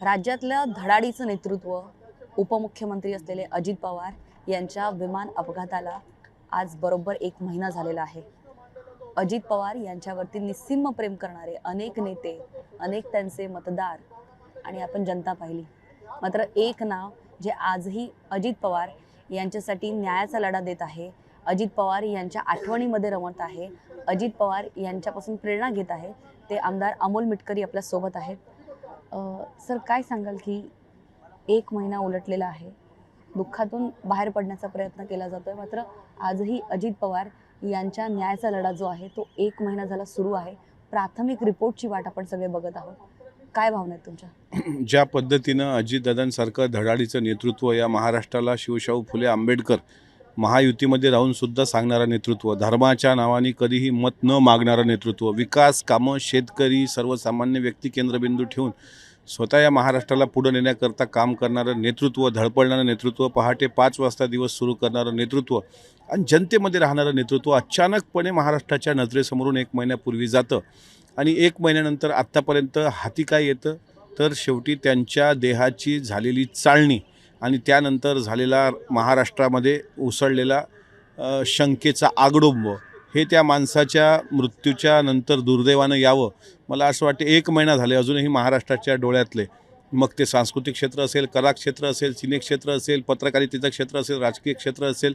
राज्यातलं धडाडीचं नेतृत्व उपमुख्यमंत्री असलेले अजित पवार यांच्या विमान अपघाताला आज बरोबर 1 महिना झालेला आहे. अजित पवार यांच्यावरती निस्सीम प्रेम करणारे अनेक नेते, अनेक त्यांचे मतदार आणि आपण जनता पाहिली. मात्र एक नाव जे आजही अजित पवार यांच्यासाठी न्यायाचा लढा देत आहे, अजित पवार यांच्या आठवणीमध्ये रमत आहे, अजित पवार यांच्यापासून प्रेरणा घेत आहे, ते आमदार अमोल मिटकरी आपल्या सोबत आहेत. सर, काय सांगाल की 1 महिना उलटलेला आहे, दुःखातून बाहेर पडण्याचा प्रयत्न केला जातोय, मात्र आजही अजित पवार यांच्या न्यायाचा लढा जो आहे तो 1 महिना झाला सुरू आहे. प्राथमिक रिपोर्टची वाट आपण सगळे बघत आहोत. काय भावना आहेत तुमच्या? ज्या पद्धतीनं अजितदादांसारखं धडाडीचं नेतृत्व या महाराष्ट्राला शिवशाहू फुले आंबेडकर महायुतीमध्ये राहून सुद्धा सांगणारं नेतृत्व, धर्माच्या नावाने कधीही मत न मागणारं नेतृत्व, विकास कामं, शेतकरी, सर्वसामान्य व्यक्ती केंद्रबिंदू ठेवून स्वतः या महाराष्ट्राला पुढे नेण्याकरता काम करणारं नेतृत्व, धडपडणारं नेतृत्व, पहाटे 5 वाजता दिवस सुरू करणारं नेतृत्व आणि जनतेमध्ये राहणारं नेतृत्व अचानकपणे महाराष्ट्राच्या नजरेसमोरून 1 महिन्यापूर्वी जातं. आणि 1 महिन्यानंतर आत्तापर्यंत हाती काय येतं तर शेवटी त्यांच्या देहाची झालेली चाळणी आणि त्यानंतर झालेला महाराष्ट्रामध्ये उसळलेला शंकेचा आगडोंब हे त्या माणसाच्या मृत्यूच्या नंतर दुर्दैवानं यावं. मला असं वाटतं 1 महिना झाले अजूनही महाराष्ट्राच्या डोळ्यातले, मग ते सांस्कृतिक क्षेत्र असेल, कला क्षेत्र असेल, सिने क्षेत्र असेल, पत्रकारितेचं क्षेत्र असेल, राजकीय क्षेत्र असेल,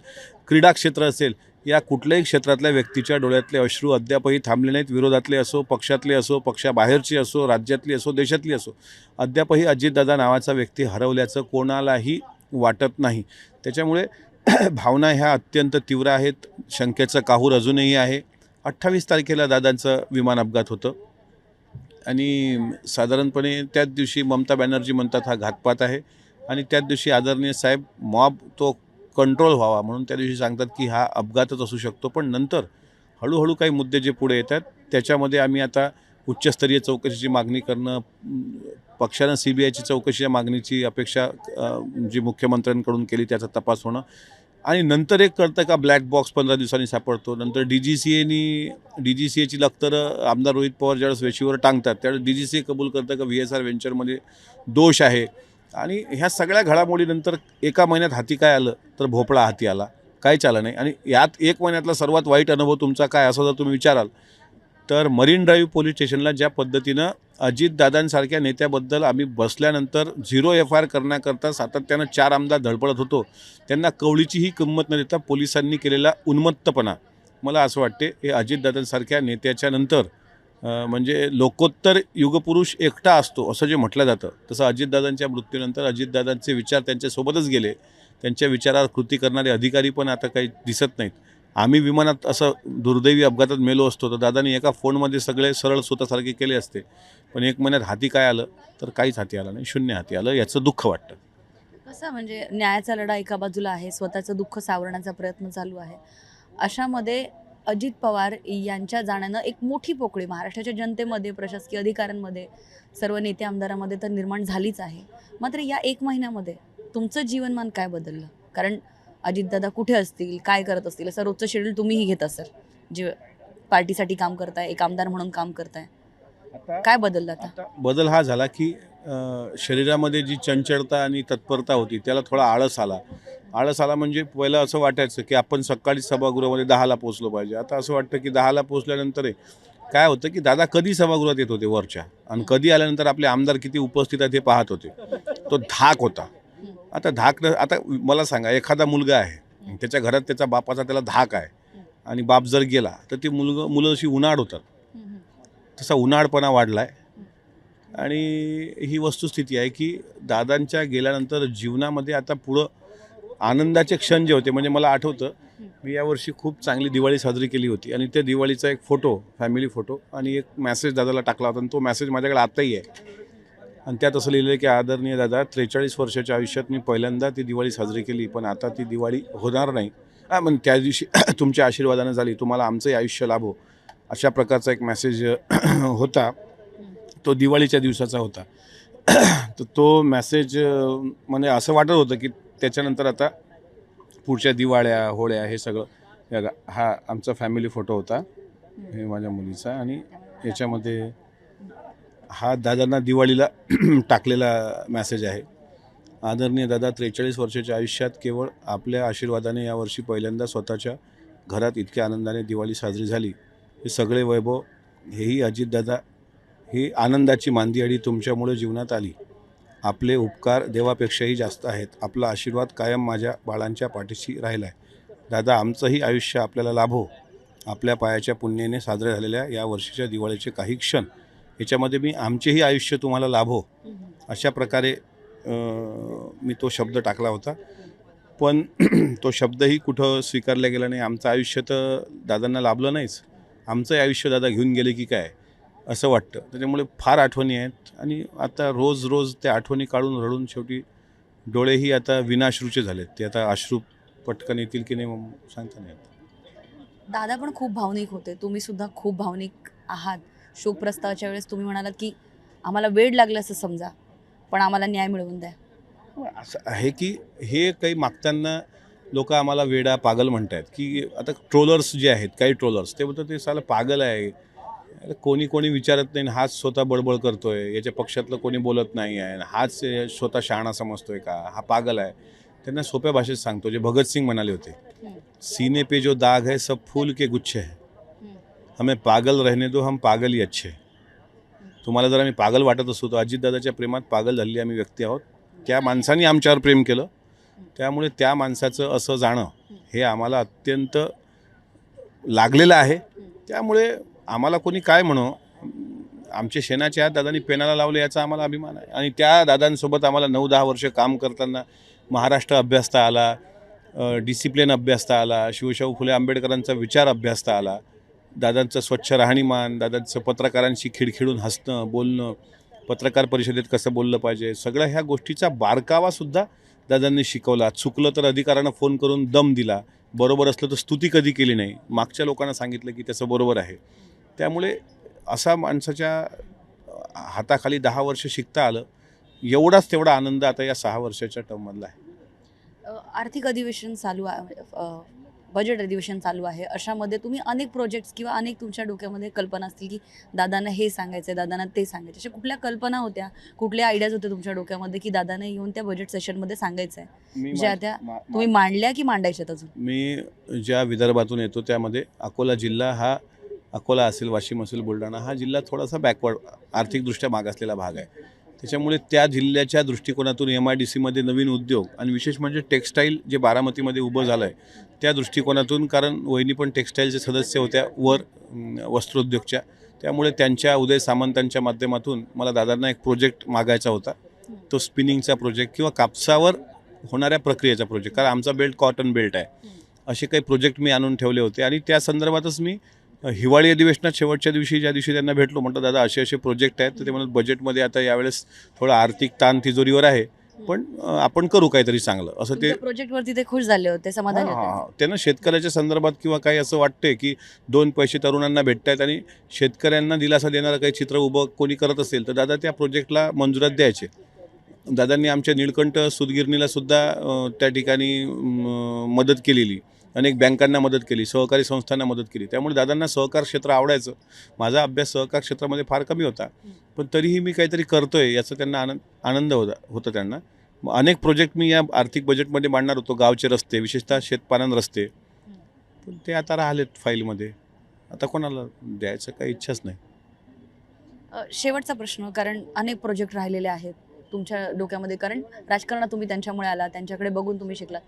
क्रीडा क्षेत्र असेल, या कुठल्याही क्षेत्रातल्या व्यक्तीच्या डोळ्यातले अश्रू अद्यापही थांबले नाहीत. विरोधातले असो, पक्षातले असो, पक्षाबाहेरची असो, राज्यातली असो, देशातली असो, अद्यापही अजितदादा नावाचा व्यक्ती हरवल्याचं कोणालाही वाटत नाही. त्याच्यामुळे भावना ह्या अत्यंत तीव्र आहेत. शंकेचं काहूर अजूनही आहे. 28 तारखेला दादांचं विमान अपघात होतं आणि साधारणपणे त्याच दिवशी ममता बॅनर्जी म्हणतात हा घातपात आहे आणि त्याच दिवशी आदरणीय साहेब मॉब तो कंट्रोल व्हावा म्हणून त्या दिवशी सांगतात की हा अपघातच असू शकतो. पण नंतर हळूहळू काही मुद्दे जे पुढे येतात त्याच्यामध्ये आम्ही आता उच्चस्तरीय चौकशीची मागणी करणं, पक्षानं CBIची चौकशीच्या मागणीची अपेक्षा जी मुख्यमंत्र्यांकडून केली त्याचा तपास होणं आणि नंतर एक कळतं का ब्लॅक बॉक्स 15 दिवसांनी सापडतो. नंतर DGCAची लखतरं आमदार रोहित पवार ज्यावेळेस वेशीवर टांगतात त्यावेळेस DGCA कबूल करतं का VSR व्हेंचरमध्ये दोष आहे. आणि ह्या सगळ्या घडामोडीनंतर 1 महिन्यात हाती काय आलं तर भोपळा हाती आला, काहीच आलं नाही. आणि यात 1 महिन्यातला सर्वात वाईट अनुभव तुमचा काय असं जर तुम्ही विचाराल तर मरीन ड्राईव्ह पोलीस स्टेशनला ज्या पद्धतीनं अजितदादांसारख्या नेत्याबद्दल आम्ही बसल्यानंतर 0 FIR करण्याकरता सातत्यानं 4 आमदार धडपडत होतो, त्यांना कवळीचीही किंमत न देता पोलिसांनी केलेला उन्मत्तपणा, मला असं वाटते हे अजितदादांसारख्या नेत्याच्या नंतर म्हणजे लोकोत्तर युगपुरुष एकटा असतो असं जे म्हटलं जातं तसं अजितदादांच्या मृत्यूनंतर अजितदादांचे विचार त्यांच्यासोबतच गेले. त्यांच्या विचारावर कृती करणारे अधिकारी पण आता काही दिसत नाहीत. आम्ही विमानात असं दुर्दैवी अपघातात मेलो असतो तर दादांनी एका फोनमध्ये सगळे सरळ स्वतःसारखे केले असते. पण 1 महिन्यात हाती काय आलं तर काहीच हाती आलं नाही, शून्य हाती आलं. याचं दुःख वाटतं. कसं म्हणजे न्यायाचा लढा एका बाजूला आहे, स्वतःचं दुःख सावरण्याचा प्रयत्न चालू आहे. अशामध्ये अजित पवार यांच्या जाण्यानं एक मोठी पोकळी महाराष्ट्राच्या जनतेमध्ये, प्रशासकीय अधिकाऱ्यांमध्ये, सर्व नेते आमदारांमध्ये तर निर्माण झालीच आहे. मात्र या 1 महिन्यामध्ये तुमचं जीवनमान काय बदललं? कारण अजितदादा कुठे असतील, काय करत असतील, असं रोजचं शेड्यूल तुम्हीही घेत असाल, जे पार्टीसाठी काम करताय, एक आमदार म्हणून काम करताय. काय बदललं आता? बदल हा झाला की शरीरामध्ये जी चंचलता आणि तत्परता होती त्याला थोडा आळस आला. आळस आला म्हणजे पहिलं असं वाटायचं की आपण सकाळी सभागृहामध्ये 10ला पोचलो पाहिजे. आता असं वाटतं की 10ला पोचल्यानंतर काय होतं की दादा कधी सभागृहात येत होते वरच्या आणि कधी आल्यानंतर आपले आमदार किती उपस्थित आहेत हे पाहत होते. तो धाक होता. आता मला सांगा, एखादा मुलगा आहे, त्याच्या घरात त्याचा बापाचा त्याला धाक आहे आणि बाप जर गेला तर ती मुलं अशी उन्हाळ होतात. तसा उन्हाळपणा वाढला आहे आणि ही वस्तुस्थिती आहे की दादांच्या गेल्यानंतर जीवनामध्ये आता पुढं आनंदाचे क्षण जे होते, म्हणजे मला आठवतं मी यावर्षी खूप चांगली दिवाळी साजरी केली होती आणि त्या दिवाळीचा एक फोटो, फॅमिली फोटो आणि एक मेसेज दादाला टाकला होता आणि तो मेसेज माझ्याकडे आताही आहे. आणि त्यात असं लिहिलं आहे की आदरणीय दादा, 43 वर्षाच्या आयुष्यात मी पहिल्यांदा ती दिवाळी साजरी केली, पण आता ती दिवाळी होणार नाही. मग त्या दिवशी तुमच्या आशीर्वादानं झाली, तुम्हाला आमचंही आयुष्य लाभो, अशा प्रकारचा एक मेसेज होता. तो दिवाळीच्या दिवसाचा होता. तर तो मेसेज म्हणजे असं वाटत होतं की त्याच्यानंतर आता पुढच्या दिवाळ्या, होळ्या हे सगळं. हा आमचा फॅमिली फोटो होता, हे माझ्या मुलीचा. आणि याच्यामध्ये हा दादांना दिवाळीला टाकलेला मेसेज आहे. आदरणीय दादा, 43 वर्षाच्या आयुष्यात केवळ आपल्या आशीर्वादाने यावर्षी पहिल्यांदा स्वतःच्या घरात इतक्या आनंदाने दिवाळी साजरी झाली. हे सगळे वैभव, हेही अजितदादा, ही आनंदाची मांदियाळी तुमच्यामुळे जीवनात आली. आपले उपकार देवापेक्षाही जास्त आहेत. आपला आशीर्वाद कायम माझ्या बाळांच्या पाठीशी राहिला आहे. दादा, आमचंही आयुष्य आपल्याला लाभो. आपल्या पायाच्या पुण्याने साजऱ्या झालेल्या या वर्षीच्या दिवाळीचे काही क्षण, याच्यामध्ये मी आमचेही आयुष्य तुम्हाला लाभो अशा प्रकारे मी तो शब्द टाकला होता. पण तो शब्दही कुठं स्वीकारला गेला नाही. आमचं आयुष्य तर दादांना लाभलं नाहीच, आमचंही आयुष्य दादा घेऊन गेले की काय असं वाटतं. त्याच्यामुळे फार आठवणी आहेत आणि आता रोज रोज त्या आठवणी काढून रडून शेवटी डोळेही आता विनाश्रूचे झालेत. ते आता अश्रू पटकन येतील की नाही सांगता नाही येत. दादा पण खूप भावनिक होते, तुम्ही सुद्धा खूप भावनिक आहात. शोकप्रस्तावाच्या वेळेस तुम्ही म्हणालात की आम्हाला वेळ लागला असं समजा, पण आम्हाला न्याय मिळवून द्या. असं आहे की हे काही मागताना लोक आम्हाला वेडा पागल म्हणतात की आता ट्रोलर्स जे आहेत, काही ट्रोलर्स ते बोलतात ते साला पागल आहे, कोणी कोणी विचारत नाही, हाच स्वतः बडबड करतोय, याच्या पक्षातलं कोणी बोलत नाही आहे, हाच स्वतः शहाणा समजतोय का, हा पागल आहे. त्यांना सोप्या भाषेत सांगतो, जे भगतसिंग म्हणाले होते, सीने पे जो दाग है सब फूल के गुच्छे है, हमें पागल रहने दो, हम पागल ही अच्छे. तुम्हाला जर आम्ही पागल वाटत असतो तर अजितदादाच्या प्रेमात पागल झालेली आम्ही व्यक्ती आहोत. त्या माणसाने आमच्यावर प्रेम केलं, त्यामुळे त्या माणसाचं असं जाणं हे आम्हाला अत्यंत लागलेलं आहे. त्यामुळे आम्हाला कोणी काय म्हणो, आमचे शेणाचे हात दादांनी पेनाला लावले याचा आम्हाला अभिमान आहे. आणि त्या दादांसोबत आम्हाला 9-10 वर्ष काम करताना महाराष्ट्र अभ्यासता आला, डिसिप्लिन अभ्यासता आला, शिवशाहू फुले आंबेडकरांचा विचार अभ्यासता आला, दादांचं स्वच्छ राहणीमान, दादांचं पत्रकारांशी खिडखिडून हसणं बोलणं, पत्रकार परिषदेत कसं बोललं पाहिजे, सगळ्या ह्या गोष्टीचा बारकावासुद्धा दादांनी शिकवला. चुकलं तर अधिकारानं फोन करून दम दिला, बरोबर असलं तर स्तुती कधी केली नाही, मागच्या लोकांना सांगितलं की त्याचं बरोबर आहे. त्यामुळे असा माणसाच्या हाताखाली 10 वर्ष शिकता आलं, एवढाच तेवढा आनंद आता या 6 वर्षाच्या टर्ममधला आहे. आर्थिक अधिवेशन चालू आहे, बजेट अधिवेशन चालू आहे, अशामध्ये तुम्ही अनेक प्रोजेक्ट्स किंवा अनेक तुमच्या डोक्यामध्ये कल्पना असतील की दादांना हे सांगायचं आहे, दादांना ते सांगायचं, अशा कुठल्या कल्पना होत्या, कुठल्या आयडियाज होत्या तुमच्या डोक्यामध्ये की दादांना येऊन त्या बजेट सेशनमध्ये सांगायचं आहे, ज्या त्या तुम्ही मांडल्या की मांडायच्यात अजून? मी ज्या विदर्भातून येतो त्यामध्ये अकोला जिल्हा हा, अकोला असेल, वाशिम असेल, बुलढाणा हा जिल्हा थोडासा बॅकवर्ड, आर्थिकदृष्ट्या मागासलेला भाग आहे. त्याच्यामुळे त्या जिल्ह्याच्या दृष्टिकोनातून MIDCमध्ये नवीन उद्योग आणि विशेष म्हणजे टेक्स्टाईल जे बारामतीमध्ये उभं झालं आहे त्या दृष्टिकोनातून, कारण वहिनी पण टेक्स्टाईलचे सदस्य होत्या वर वस्त्रोद्योगच्या, त्यामुळे त्यांच्या उदय सामंतांच्या माध्यमातून मला दादांना एक प्रोजेक्ट मागायचा होता. तो स्पिनिंगचा प्रोजेक्ट किंवा कापसावर होणाऱ्या प्रक्रियेचा प्रोजेक्ट, कारण आमचा बेल्ट कॉटन बेल्ट आहे. असे काही प्रोजेक्ट मी आणून ठेवले होते आणि त्या संदर्भातच मी हिवाळी अधिवेशनात शेवटच्या दिवशी, ज्या दिवशी त्यांना भेटलो, म्हटलं दादा असे असे प्रोजेक्ट आहेत. तर ते म्हणत बजेटमध्ये आता यावेळेस थोडं आर्थिक ताण तिजोरीवर आहे, पण आपण करू काहीतरी चांगलं असं. ते प्रोजेक्टवरती ते खुश झाले होते, समाधानी होते. त्यांना शेतकऱ्याच्या संदर्भात किंवा काही असं वाटते की 2 पैसे तरुणांना भेटत आहेत आणि शेतकऱ्यांना दिलासा देणारं काही चित्र उभं कोणी करत असेल तर दादा त्या प्रोजेक्टला मंजुरात द्यायचे. दादांनी आमच्या निळकंठ सूतगिरणीला सुद्धा त्या ठिकाणी मदत केलेली, अनेक बँकांना मदत केली, सहकारी संस्थांना मदत केली. त्यामुळे दादांना सहकार क्षेत्र आवडायचं. माझा अभ्यास सहकार क्षेत्रामध्ये फार कमी होता, पण तरीही मी काहीतरी करतोय याचा त्यांना आनंद होता त्यांना. अनेक प्रोजेक्ट मी या आर्थिक बजेटमध्ये मांडणार होतो, गावचे रस्ते, विशेषतः शेतपालन रस्ते, पण ते आता राहिलेत फाईलमध्ये. आता कोणाला द्यायचं काही इच्छाच नाही. शेवटचा प्रश्न, कारण अनेक प्रोजेक्ट राहिलेले आहेत तुमच्या डोक्यामध्ये, कारण राजकारणात तुम्ही त्यांच्यामुळे आला, त्यांच्याकडे बघून तुम्ही शिकलात.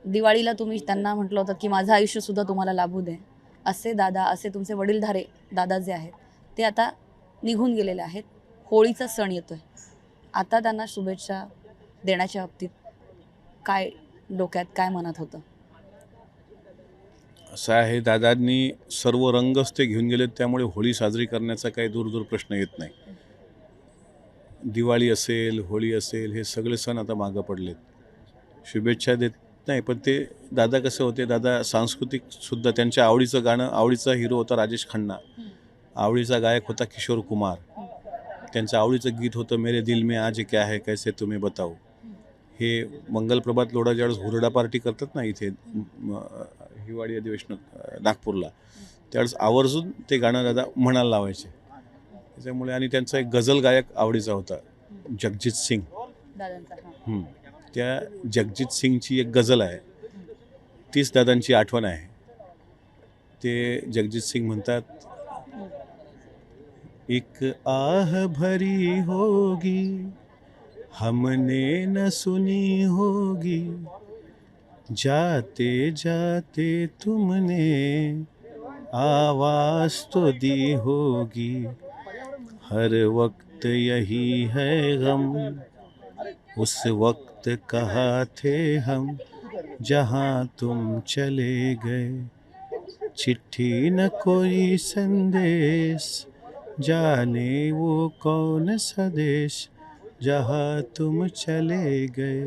दिवाळीला तुम्ही त्यांना म्हटलं होतं की माझं आयुष्यसुद्धा तुम्हाला लाभू दे. असे दादा, असे तुमचे वडीलधारे दादा जे आहेत ते आता निघून गेलेले आहेत. होळीचा सण येतोय, आता त्यांना शुभेच्छा देण्याच्या बाबतीत काय डोक्यात, काय मनात होतं? असं आहे, दादांनी सर्व रंगच ते घेऊन गेलेत, त्यामुळे होळी साजरी करण्याचा काही दूर प्रश्न येत नाही. दिवाळी असेल, होळी असेल, हे सगळे सण आता मागं पडलेत. शुभेच्छा देत नाही, पण ते दादा कसं होते, दादा सांस्कृतिकसुद्धा त्यांच्या आवडीचं गाणं, आवडीचा हिरो होता राजेश खन्ना, आवडीचा गायक होता किशोर कुमार, त्यांचं आवडीचं गीत होतं मेरे दिल में आज क्या है कैसे तुम्हें बताऊ. हे मंगलप्रभात लोढा ज्यावेळेस हुरडा पार्टी करतात ना इथे हिवाळी अधिवेशनात नागपूरला, त्यावेळेस आवर्जून ते गाणं दादा म्हणायला लावायचे. त्याच्यामुळे आणि त्यांचा एक गझल गायक आवडीचा होता, जगजीत सिंग. दादांचा हां. त्या जगजीत सिंगची एक गझल आहे, तीच दादांची आठवण आहे. ते जगजीत सिंग म्हणतात, एक आह भरी होगी हमने न सुनी होगी, जाते जाते तुमने आवाज तो दी होगी, हर वक्त यही है गम, उस वक्त कहाँ थे हम, जहाँ तुम चले गए, चिट्ठी न कोई संदेश, जाने वो कौन सा देश, जहाँ तुम चले गए,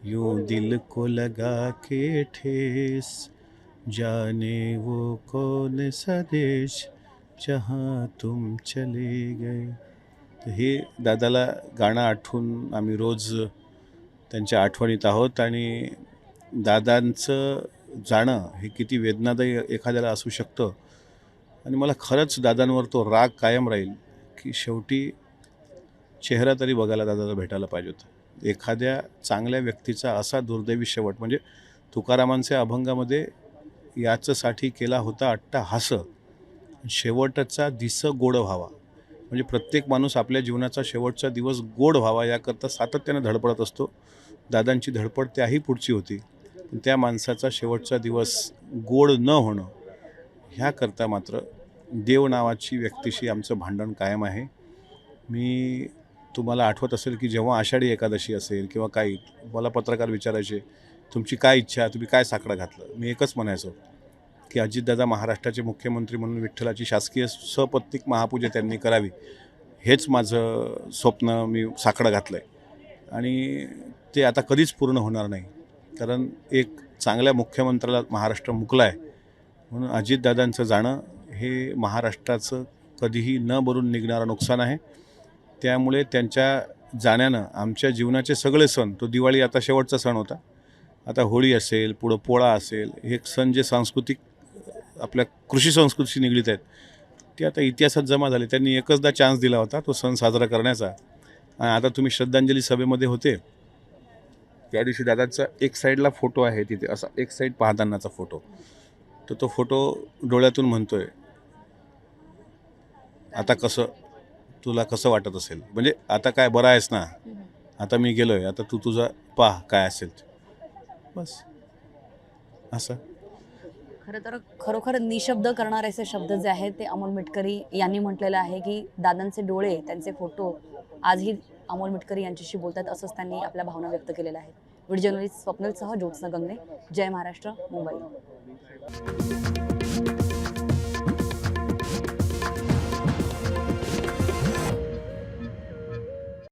यूं दिल को लगा के ठेस, जाने वो कौन सा देश, जहाँ तुम चले गए. तर हे दादाला गाणं आठवून आम्ही रोज त्यांच्या आठवणीत आहोत. आणि दादांचं जाणं हे किती वेदनादायी एखाद्याला असू शकतं. आणि मला खरंच दादांवर तो राग कायम राहील की शेवटी चेहरा तरी बघायला दादाला भेटायला पाहिजे होता. एखाद्या चांगल्या व्यक्तीचा असा दुर्दैवी शेवट, म्हणजे तुकारामांच्या अभंगामध्ये याचसाठी केला होता अट्टाहास, शेवटचा दिस गोड व्हावा. म्हणजे प्रत्येक माणूस आपल्या जीवनाचा शेवटचा दिवस गोड व्हावा याकरता सातत्याने धडपडत असतो. दादांची धडपड त्याही पुढची होती, पण त्या माणसाचा शेवटचा दिवस गोड न होणं ह्याकरता मात्र देव नावाची व्यक्तीशी आमचं भांडण कायम आहे. मी तुम्हाला आठवत असेल की जेव्हा आषाढी एकादशी असेल किंवा काही, मला पत्रकार विचारायचे, तुमची काय इच्छा, तुम्ही काय साकडं घातलं. मी एकच म्हणायचो की अजितदादा महाराष्ट्राचे मुख्यमंत्री म्हणून विठ्ठलाची शासकीय सपत्नीक महापूजा त्यांनी करावी, हेच माझं स्वप्न मी साकडं घातलं आहे. आणि ते आता कधीच पूर्ण होणार नाही, कारण एक चांगल्या मुख्यमंत्र्याला महाराष्ट्र मुकला आहे. म्हणून अजितदादांचं जाणं हे महाराष्ट्राचं कधीही न भरून निघणारं नुकसान आहे. त्यामुळे त्यांच्या जाण्यानं आमच्या जीवनाचे सगळे सण, तो दिवाळी आता शेवटचा सण होता, आता होळी असेल, पुढं पोळा असेल, हे सण जे सांस्कृतिक आपल्या कृषी संस्कृतीशी निगडीत आहेत, ते आता इतिहासात जमा झाले. त्यांनी एकचदा चान्स दिला होता तो सण साजरा करण्याचा. आणि आता तुम्ही श्रद्धांजली सभेमध्ये होते त्या दिवशी दादाचा एक साईडला फोटो आहे तिथे, असा एक साईड पाहतानाचा फोटो, तर तो फोटो डोळ्यातून म्हणतोय, आता कसं तुला कसं वाटत असेल, म्हणजे आता काय बरं आहेस ना, आता मी गेलोय, आता तू तुझा पाह काय असेल बस. असं खरं तर खरोखर निशब्द करणारे असे शब्द जे आहेत ते अमोल मिटकरी यांनी म्हटलेलं आहे की दादांचे डोळे, त्यांचे फोटो आजही अमोल मिटकरी यांच्याशी बोलतात, असंच त्यांनी आपल्या भावना व्यक्त केलेल्या आहेत. व्हिडिओ जर्नलिस्ट स्वप्नीलसह ज्योत्स्ना गंगणे, जय महाराष्ट्र, मुंबई.